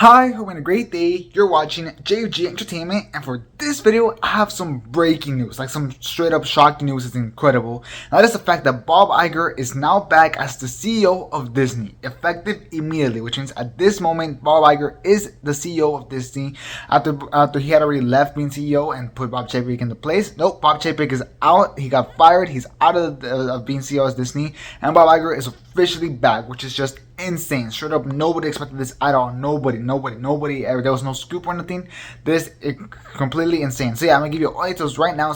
Hi, hope you're having a great day. You're watching JG Entertainment, and for this video, I have some breaking news, like some straight up shocking news. It's incredible. That is the fact that Bob Iger is now back as the CEO of Disney, effective immediately, which means at this moment, Bob Iger is the CEO of Disney after he had already left being CEO and put Bob Chapek into place. Nope, Bob Chapek is out. He got fired. He's out of being CEO of Disney, and Bob Iger is officially back, which is just insane. Straight up, nobody expected this at all. Nobody. There was no scoop or anything. This is completely insane. So yeah, I'm gonna give you all details right now.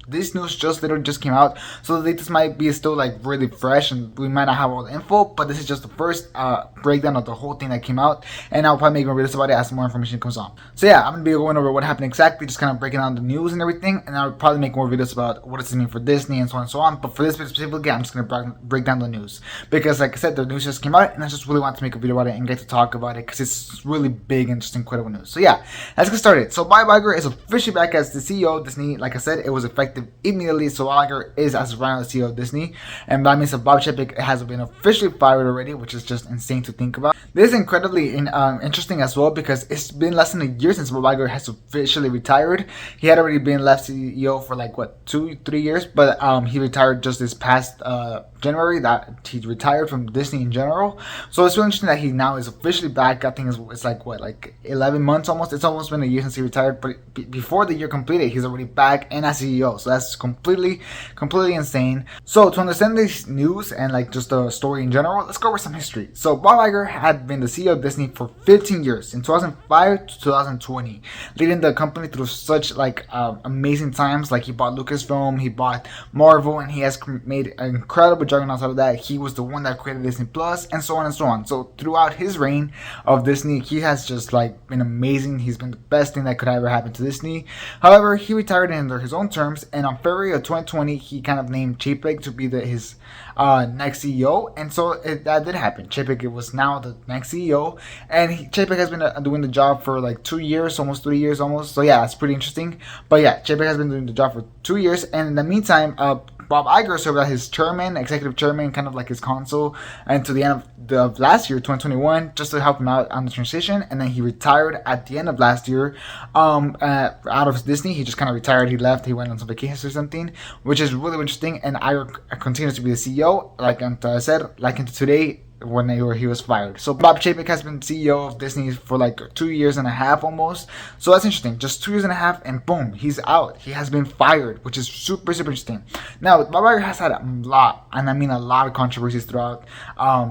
This news literally just came out, so the details might be still like really fresh, and we might not have all the info. But this is just the first breakdown of the whole thing that came out, and I'll probably make more videos about it as more information comes on. So yeah, I'm gonna be going over what happened exactly, just kind of breaking down the news and everything, and I'll probably make more videos about what does this mean for Disney and so on and so on. But for this specifically, I'm just gonna break down the news because, like I said, the news just came out, and I just really want to make a video about it and get to talk about it because it's really big and just incredible news. So yeah, let's get started. So Bob Iger is officially back as the CEO of Disney. Like I said, it was effective immediately. So Bob Iger is as of right now the CEO of Disney, and that means that Bob Chapek has been officially fired already, which is just insane to think about. This is incredibly interesting as well because it's been less than a year since Bob Iger has officially retired. He had already been left CEO for like what 2-3 years, but he retired just this past January. That he retired from Disney in general. So it's really interesting that he now is officially back. I think it's like what, like 11 months almost. It's almost been a year since he retired, but before the year completed, he's already back and as CEO. So that's completely insane. So to understand this news and like just the story in general, let's go over some history. So Bob Iger had been the CEO of Disney for 15 years, in 2005 to 2020, leading the company through such like amazing times. Like he bought Lucasfilm, he bought Marvel, and he has made incredible juggernauts out of that. He was the one that created Disney Plus, and so on and so on. So throughout his reign of Disney, he has just like been amazing. He's been the best thing that could ever happen to Disney. However, he retired under his own terms, and on February of 2020, he kind of named Chapek to be his next CEO, and so that did happen. Chapek was now the next CEO, and Chapek has been doing the job for like 2 years, almost 3 years, almost. So yeah, it's pretty interesting. But yeah, Chapek has been doing the job for 2 years, and in the meantime, Bob Iger served as his executive chairman, kind of like his consul, and to the end of last year, 2021, just to help him out on the transition. And then he retired at the end of last year out of Disney. He just kind of retired. He left. He went on some vacations or something, which is really interesting. And Iger continues to be the CEO, like I said, like into today, when he was fired. So Bob Chapek has been CEO of Disney for like 2 years and a half almost. So that's interesting. Just 2 years and a half, and boom, he's out. He has been fired, which is super interesting. Now, Bob Iger has had a lot, and I mean a lot of controversies throughout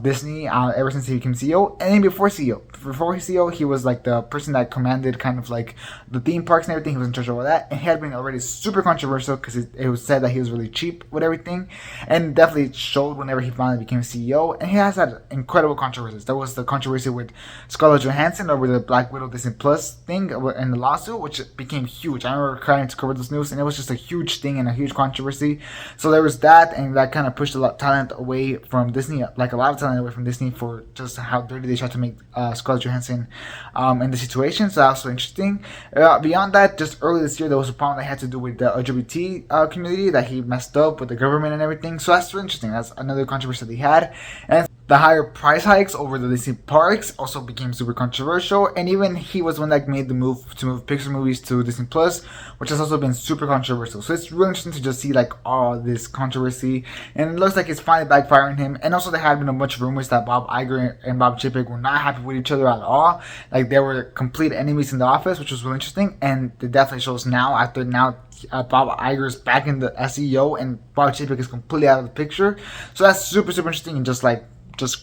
Disney ever since he became CEO, and even before CEO. Before he's CEO, he was like the person that commanded kind of like the theme parks and everything. He was in charge of all that, and he had been already super controversial because it was said that he was really cheap with everything, and definitely showed whenever he finally became CEO. And he has had incredible controversies. There was the controversy with Scarlett Johansson over the Black Widow Disney Plus thing and the lawsuit, which became huge. I remember trying to cover this news, and it was just a huge thing and a huge controversy. So there was that, and that kind of pushed a lot of talent away from Disney, like a lot of talent away from Disney for just how dirty they tried to make Scarlett Johansson in the situation. So that was so interesting. Beyond that, just early this year, there was a problem that had to do with the LGBT community that he messed up with the government and everything. So that's really interesting. That's another controversy that he had. And the higher price hikes over the Disney parks also became super controversial, and even he was one that made the move to move Pixar movies to Disney Plus, which has also been super controversial. So it's really interesting to just see like all this controversy, and it looks like it's finally backfiring him. And also there had been a bunch of rumors that Bob Iger and Bob Chapek were not happy with each other at all, like they were complete enemies in the office, which was really interesting. And it definitely shows now, after Bob Iger is back in the SEO and Bob Chapek is completely out of the picture. So that's super interesting and just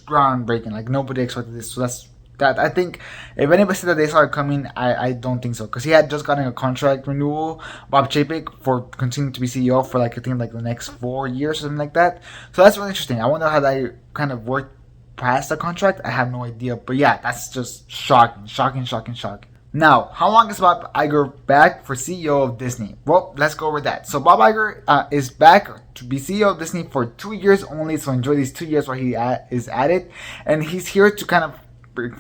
groundbreaking. Like nobody expected this. So that's that. I think if anybody said that they saw it coming, I don't think so, because he had just gotten a contract renewal, Bob Chapek, for continuing to be CEO for like I think like the next 4 years or something like that. So that's really interesting. I wonder how that kind of worked past the contract. I have no idea, but yeah, that's just shocking. Now, how long is Bob Iger back for CEO of Disney? Well, let's go over that. So Bob Iger is back to be CEO of Disney for 2 years only. So enjoy these 2 years where he is at it, and he's here to kind of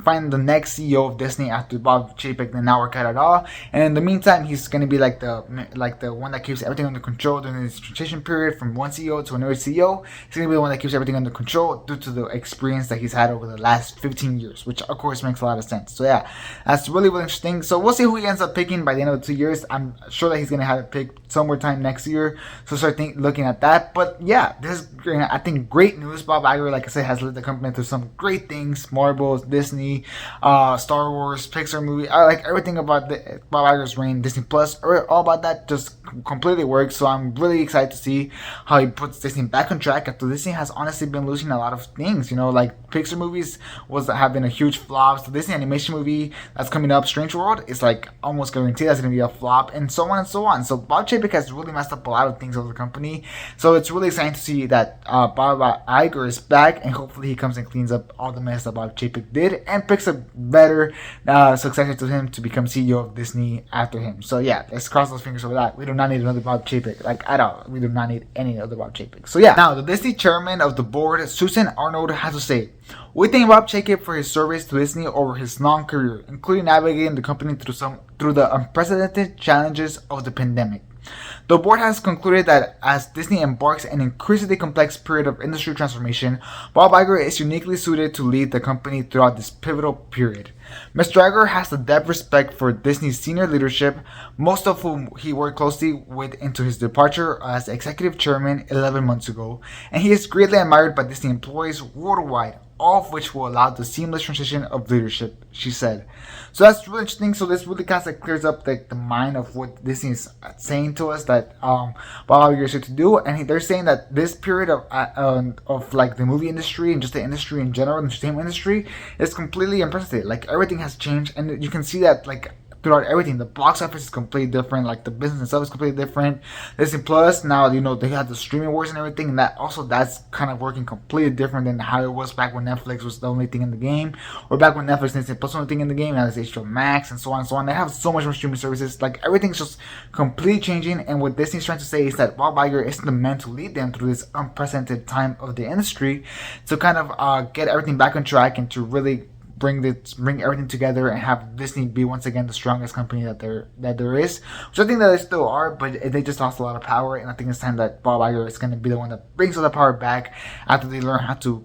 find the next CEO of Disney after Bob Chapek did not work out at all. And in the meantime, he's gonna be like the one that keeps everything under control during this transition period from one CEO to another CEO. He's gonna be the one that keeps everything under control due to the experience that he's had over the last 15 years, which of course makes a lot of sense. So yeah, that's really interesting. So we'll see who he ends up picking by the end of the 2 years. I'm sure that he's gonna have it picked somewhere time next year. So start looking at that. But yeah, this is, I think, great news. Bob Iger, like I said, has led the company through some great things: Marvel, Disney, Star Wars, Pixar movie. I like everything about Bob Iger's reign. Disney Plus, all about that just completely works. So I'm really excited to see how he puts Disney back on track after Disney has honestly been losing a lot of things. Like Pixar movies have been a huge flop. So Disney animation movie that's coming up, Strange World, is like almost guaranteed that's gonna be a flop, and so on and so on. So Bob Chapek has really messed up a lot of things over the company. So it's really exciting to see that Bob Iger is back, and hopefully he comes and cleans up all the mess that Bob Chapek did and picks a better successor to him to become CEO of Disney after him. So yeah, let's cross those fingers over that. We do not need another Bob Chapek, like at all. We do not need any other Bob Chapek. So yeah, now the Disney chairman of the board, Susan Arnold, has to say, "We thank Bob Chapek for his service to Disney over his long career, including navigating the company through the unprecedented challenges of the pandemic. The board has concluded that as Disney embarks an increasingly complex period of industry transformation, Bob Iger is uniquely suited to lead the company throughout this pivotal period. Mr. Iger has the depth respect for Disney's senior leadership, most of whom he worked closely with into his departure as executive chairman 11 months ago, and he is greatly admired by Disney employees worldwide, all of which will allow the seamless transition of leadership," she said. So that's really interesting. So this really kind of clears up the mind of what Disney is saying to us that Bob Iger is here to do, and they're saying that this period of like the movie industry and just the industry in general, the entertainment industry, is completely unprecedented. Like everything has changed, and you can see that like throughout everything. The box office is completely different. Like the business itself is completely different. Disney Plus now, they have the streaming wars and everything, and that's kind of working completely different than how it was back when Netflix was the only thing in the game, or back when Netflix and Disney Plus was the only thing in the game. Now it's HBO Max and so on and so on. They have so much more streaming services. Like everything's just completely changing. And what Disney's trying to say is that Bob Iger isn't the man to lead them through this unprecedented time of the industry, to kind of get everything back on track and to really bring everything together and have Disney be once again the strongest company that there is, which I think that they still are, but they just lost a lot of power, and I think it's time that Bob Iger is going to be the one that brings all the power back after they learn how to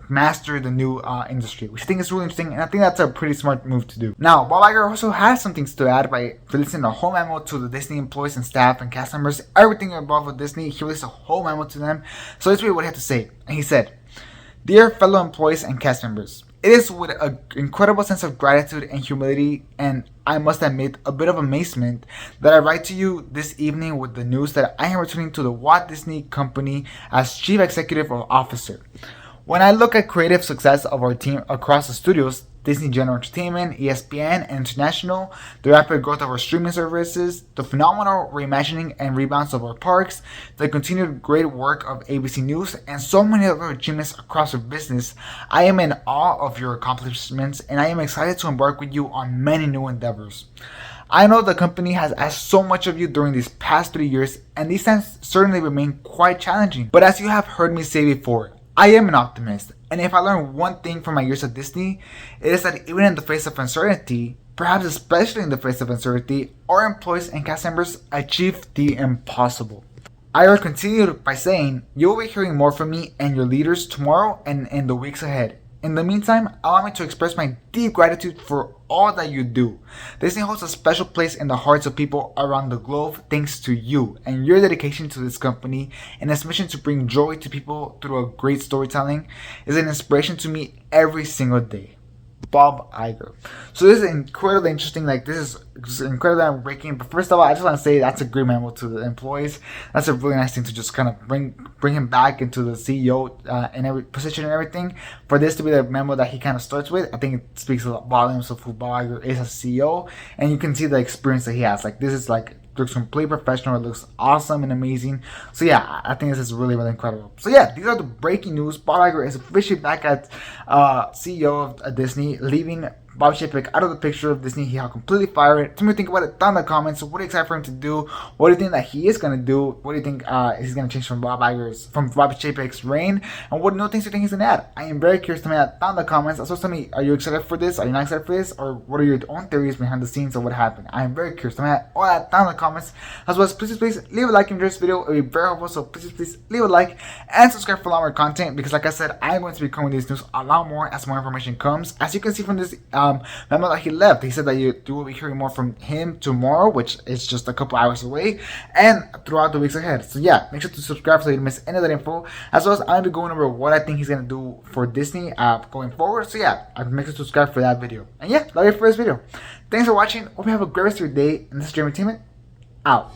master the new industry, which I think is really interesting, and I think that's a pretty smart move to do. Now, Bob Iger also has some things to add by releasing a whole memo to the Disney employees and staff and cast members, everything involved with Disney. He released a whole memo to them. So let's read what he had to say. And he said, "Dear fellow employees and cast members, it is with an incredible sense of gratitude and humility, and I must admit a bit of amazement, that I write to you this evening with the news that I am returning to the Walt Disney Company as Chief Executive Officer. When I look at creative success of our team across the studios, Disney General Entertainment, ESPN, and International, the rapid growth of our streaming services, the phenomenal reimagining and rebounds of our parks, the continued great work of ABC News, and so many other achievements across our business, I am in awe of your accomplishments, and I am excited to embark with you on many new endeavors. I know the company has asked so much of you during these past 3 years, and these times certainly remain quite challenging. But as you have heard me say before, I am an optimist, and if I learned one thing from my years at Disney, it is that even in the face of uncertainty, perhaps especially in the face of uncertainty, our employees and cast members achieve the impossible." Iger continued by saying, "You will be hearing more from me and your leaders tomorrow and in the weeks ahead. In the meantime, allow me to express my deep gratitude for all that you do. Disney holds a special place in the hearts of people around the globe thanks to you and your dedication to this company, and its mission to bring joy to people through a great storytelling is an inspiration to me every single day. Bob Iger." So this is incredibly interesting. Like this is incredibly breaking. But first of all, I just want to say that's a great memo to the employees. That's a really nice thing to just kind of bring him back into the CEO and every position and everything. For this to be the memo that he kind of starts with, I think it speaks a lot volumes of who Bob Iger is as CEO, and you can see the experience that he has. Like this is like, looks completely professional. It looks awesome and amazing. So yeah, I think this is really, really incredible. So yeah, these are the breaking news. Bob Iger is officially back at CEO of Disney, leaving Bob Chapek out of the picture of Disney. He completely fired. Tell me what you think about it down in the comments. So what are you excited for him to do? What do you think that he is gonna do? What do you think he's gonna change from Bob Chapek's reign? And what new things do you think he's gonna add? I am very curious to me that down in the comments. Also tell me, are you excited for this? Are you not excited for this? Or what are your own theories behind the scenes of what happened? I am very curious to me that all that down in the comments. As well as please leave a like if you enjoyed this video. It would be very helpful. So please leave a like and subscribe for a lot more content, because like I said, I'm going to be covering these news a lot more as more information comes. As you can see from this memo that he left, he said that you will be hearing more from him tomorrow, which is just a couple hours away, and throughout the weeks ahead. So yeah, make sure to subscribe so you don't miss any of that info. As well as I'm going to be going over what I think he's going to do for Disney going forward. So yeah, make sure to subscribe for that video. And yeah, that's it for this video. Thanks for watching. Hope you have a great rest of your day. And this is Jeremy Entertainment out.